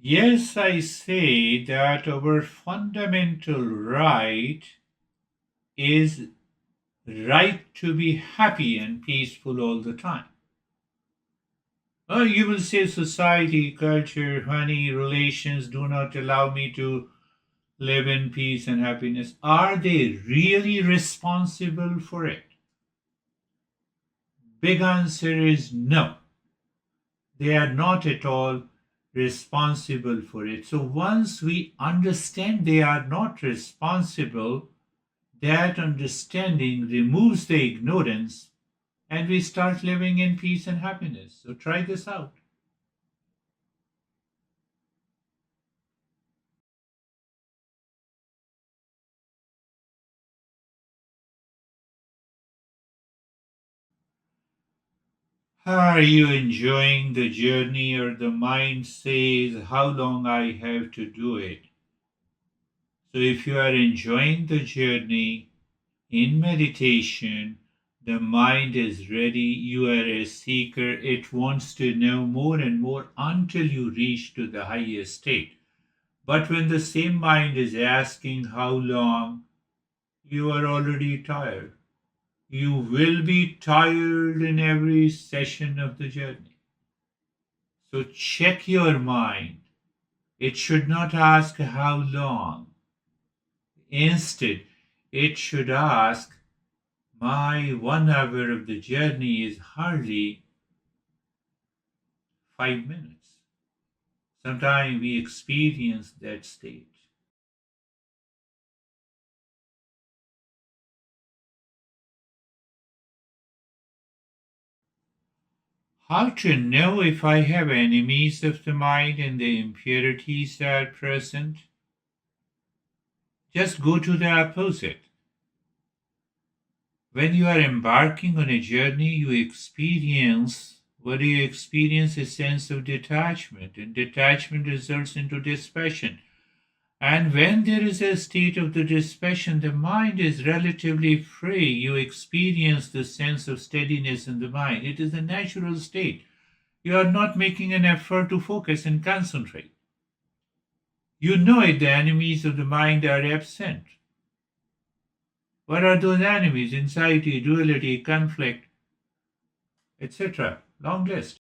Yes, I say that our fundamental right is right to be happy and peaceful all the time. Oh, you will say society, culture, money, relations do not allow me to live in peace and happiness. Are they really responsible for it? Big answer is no. They are not at all responsible for it. So once we understand they are not responsible, that understanding removes the ignorance and we start living in peace and happiness. So try this out. Are you enjoying the journey, or the mind says how long I have to do it? So if you are enjoying the journey in meditation, the mind is ready, you are a seeker, it wants to know more and more until you reach to the highest state. But when the same mind is asking how long, you are already tired. You will be tired in every session of the journey. So check your mind. It should not ask how long. Instead, it should ask, my 1 hour of the journey is hardly 5 minutes. Sometimes we experience that state. How to know if I have enemies of the mind and the impurities are present? Just go to the opposite. When you are embarking on a journey, you experience what you experience a sense of detachment, and detachment results into dispassion. And when there is a state of the dispassion, the mind is relatively free. You experience the sense of steadiness in the mind. It is a natural state. You are not making an effort to focus and concentrate. You know it, the enemies of the mind are absent. What are those enemies? Anxiety, duality, conflict, etc. Long list.